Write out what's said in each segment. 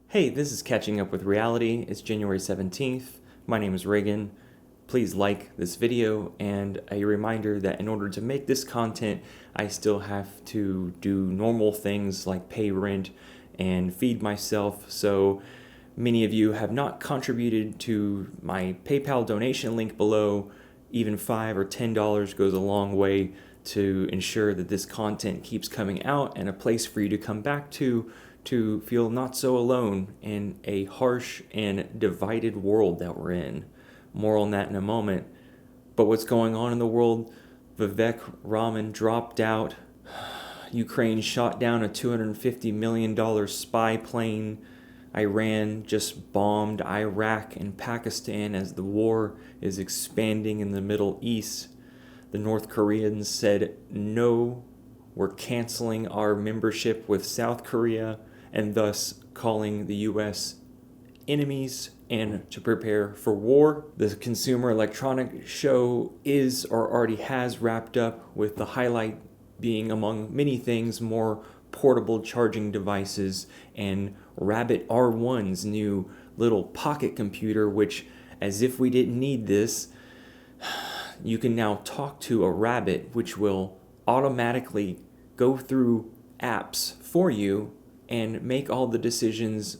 Hey, this is Catching Up with Reality. It's January 17th. My name is Reagan. Please like this video, and a reminder that in order to make this content, I still have to do normal things like pay rent and feed myself. So many of you have not contributed to my PayPal donation link below. Even $5 or $10 goes a long way to ensure that this content keeps coming out and a place for you to come back to feel not so alone in a harsh and divided world that we're in. More on that in a moment. But what's going on in the world? Vivek Raman dropped out. Ukraine shot down a $250 million spy plane. Iran just bombed Iraq and Pakistan as the war is expanding in the Middle East. The North Koreans said, no, we're canceling our membership with South Korea, and thus calling the U.S. enemies and to prepare for war. The Consumer Electronic Show is or already has wrapped up, with the highlight being, among many things, more portable charging devices and Rabbit R1's new little pocket computer, which, as if we didn't need this, you can now talk to a rabbit, which will automatically go through apps for you and make all the decisions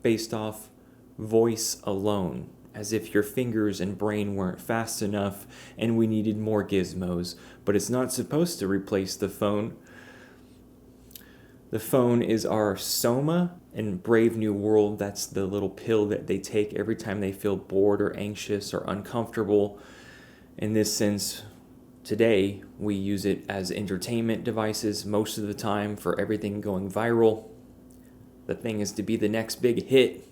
based off voice alone, as if your fingers and brain weren't fast enough and we needed more gizmos. But it's not supposed to replace the phone. The phone is our Soma in Brave New World. That's the little pill that they take every time they feel bored or anxious or uncomfortable. In this sense, today we use it as entertainment devices most of the time for everything going viral. The thing is to be the next big hit.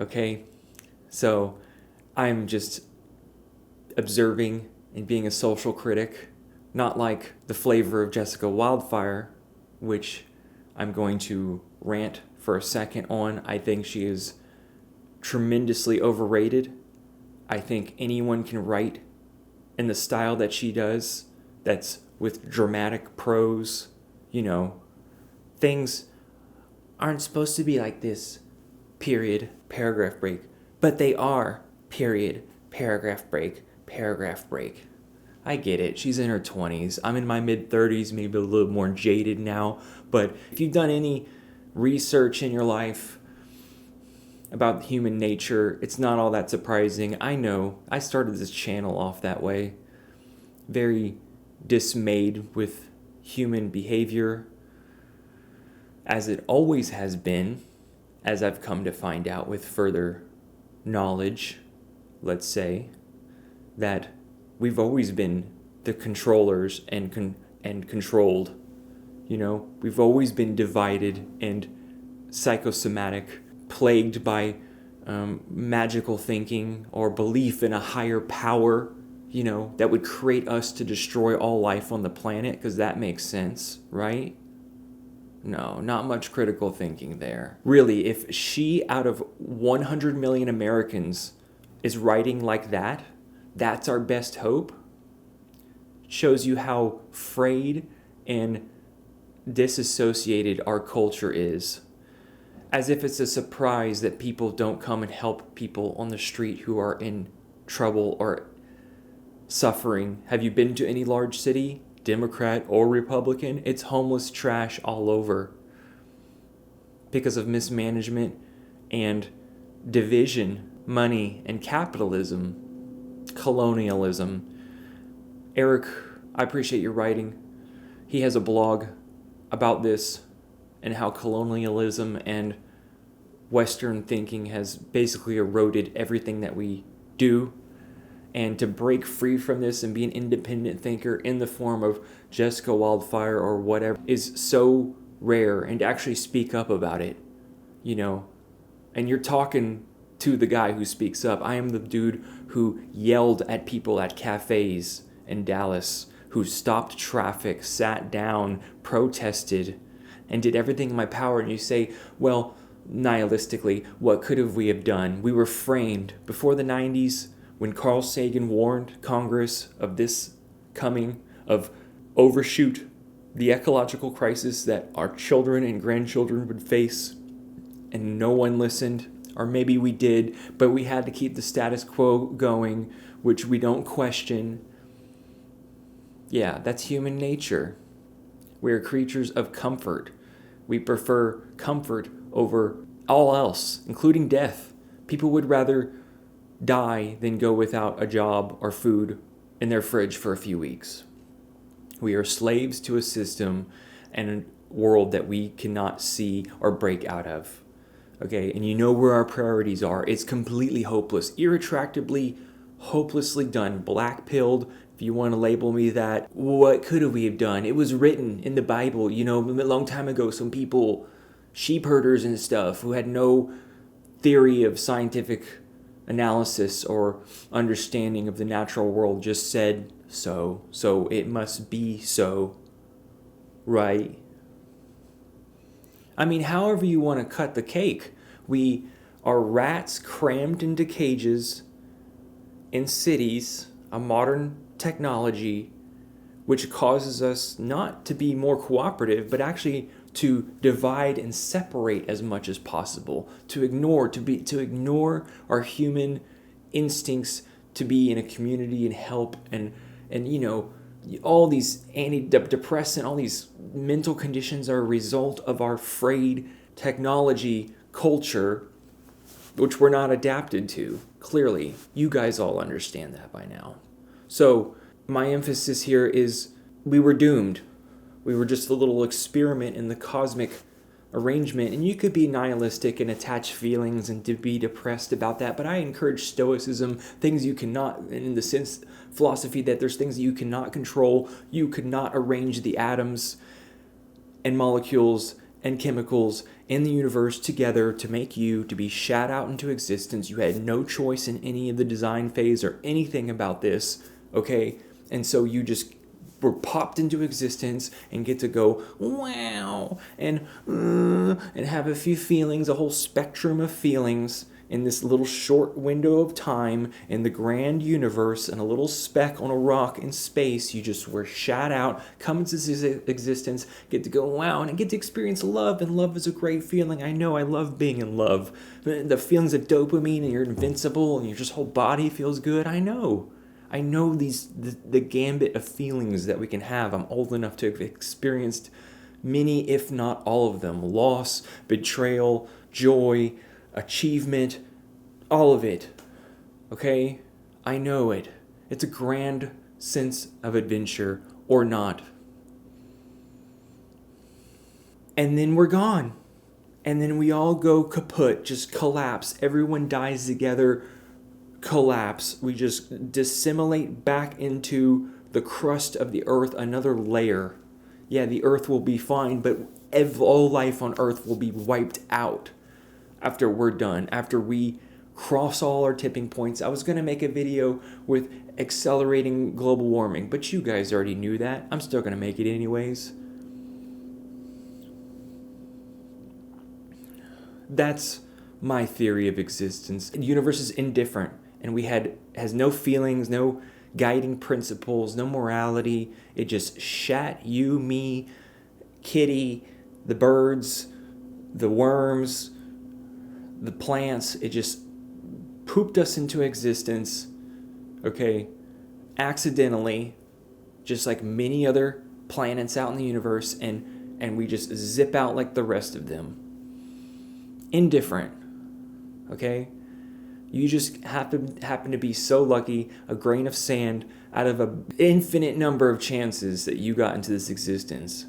Okay, so I'm just observing and being a social critic, not like the flavor of Jessica Wildfire, which I'm going to rant for a second on. I think she is tremendously overrated. I think anyone can write in the style that she does, that's with dramatic prose. Things aren't supposed to be like this, period, paragraph break. But they are, period, paragraph break, paragraph break. I get it. She's in her 20s. I'm in my mid-30s, maybe a little more jaded now. But if you've done any research in your life about human nature, it's not all that surprising. I know. I started this channel off that way. Very dismayed with human behavior, as it always has been, as I've come to find out with further knowledge, let's say, that we've always been the controllers and controlled. We've always been divided and psychosomatic, plagued by magical thinking or belief in a higher power, that would create us to destroy all life on the planet, because that makes sense, right? No, not much critical thinking there. Really, if she, out of 100 million Americans, is writing like that, that's our best hope. Shows you how frayed and disassociated our culture is. As if it's a surprise that people don't come and help people on the street who are in trouble or suffering. Have you been to any large city, Democrat or Republican? It's homeless trash all over because of mismanagement and division, money and capitalism, colonialism. Eric, I appreciate your writing. He has a blog about this and how colonialism and Western thinking has basically eroded everything that we do. And to break free from this and be an independent thinker in the form of Jessica Wildfire or whatever is so rare, and to actually speak up about it, And you're talking to the guy who speaks up. I am the dude who yelled at people at cafes in Dallas, who stopped traffic, sat down, protested, and did everything in my power. And you say, well, nihilistically, what could have we have done? We were framed before the 90s. When Carl Sagan warned Congress of this coming, of overshoot the ecological crisis that our children and grandchildren would face, and no one listened. Or maybe we did, but we had to keep the status quo going, which we don't question. Yeah, that's human nature. We are creatures of comfort. We prefer comfort over all else, including death. People would rather die than go without a job or food in their fridge for a few weeks. We are slaves to a system and a world that we cannot see or break out of. Okay, and you know where our priorities are. It's completely hopeless, irretractably, hopelessly done. Black-pilled, if you want to label me that. What could we have done? It was written in the Bible, a long time ago. Some people, sheep herders and stuff, who had no theory of scientific analysis or understanding of the natural world, just said so. So it must be so, right? I mean, however you want to cut the cake. We are rats crammed into cages in cities, a modern technology, which causes us not to be more cooperative, but actually to divide and separate as much as possible, to ignore our human instincts to be in a community and help and all these antidepressant, all these mental conditions are a result of our frayed technology culture, which we're not adapted to. Clearly, you guys all understand that by now. So my emphasis here is we were doomed. We were just a little experiment in the cosmic arrangement, and you could be nihilistic and attach feelings and to be depressed about that, but I encourage stoicism, things you cannot, in the sense philosophy that there's things that you cannot control. You could not arrange the atoms and molecules and chemicals in the universe together to make you to be shat out into existence. You had no choice in any of the design phase or anything about this, okay? And so you just were popped into existence and get to go wow and have a few feelings, a whole spectrum of feelings in this little short window of time in the grand universe, and a little speck on a rock in space. You just were shot out, come into existence, get to go wow, and get to experience love, and love is a great feeling. I know, I love being in love. The feelings of dopamine, and you're invincible, and your just whole body feels good. I know the gambit of feelings that we can have. I'm old enough to have experienced many, if not all of them. Loss, betrayal, joy, achievement, all of it. Okay? I know it. It's a grand sense of adventure, or not. And then we're gone. And then we all go kaput, just collapse. Everyone dies together, collapse. We just dissimulate back into the crust of the earth, another layer. Yeah, the earth will be fine, but all life on earth will be wiped out after we're done, after we cross all our tipping points. I was going to make a video with accelerating global warming, but you guys already knew that. I'm still going to make it anyways. That's my theory of existence. The universe is indifferent, and has no feelings, no guiding principles, no morality. It just shat you, me, Kitty, the birds, the worms, the plants. It just pooped us into existence, okay, accidentally, just like many other planets out in the universe, and we just zip out like the rest of them. Indifferent, okay? You just happen to be so lucky, a grain of sand out of an infinite number of chances that you got into this existence.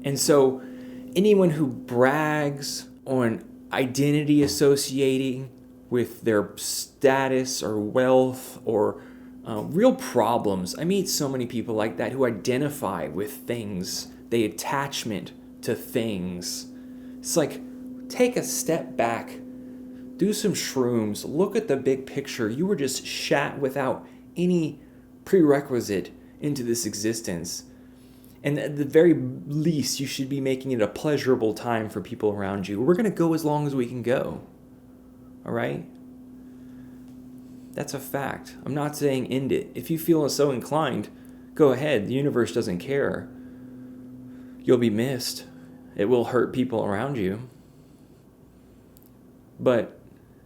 And so anyone who brags on identity associating with their status or wealth or real problems. I meet so many people like that who identify with things. They attachment to things. It's like, take a step back. Do some shrooms. Look at the big picture. You were just shat without any prerequisite into this existence. And at the very least, you should be making it a pleasurable time for people around you. We're going to go as long as we can go. All right? That's a fact. I'm not saying end it. If you feel so inclined, go ahead. The universe doesn't care. You'll be missed. It will hurt people around you. But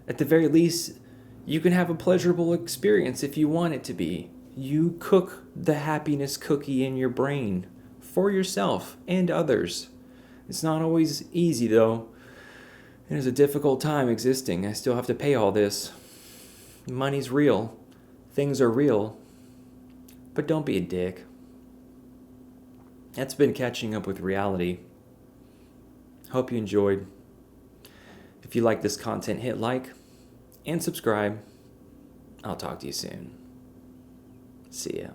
at the very least, you can have a pleasurable experience if you want it to be. You cook the happiness cookie in your brain for yourself and others. It's not always easy, though. It is a difficult time existing. I still have to pay all this. Money's real. Things are real. But don't be a dick. That's been Catching Up with Reality. Hope you enjoyed. If you like this content, hit like and subscribe. I'll talk to you soon. See ya.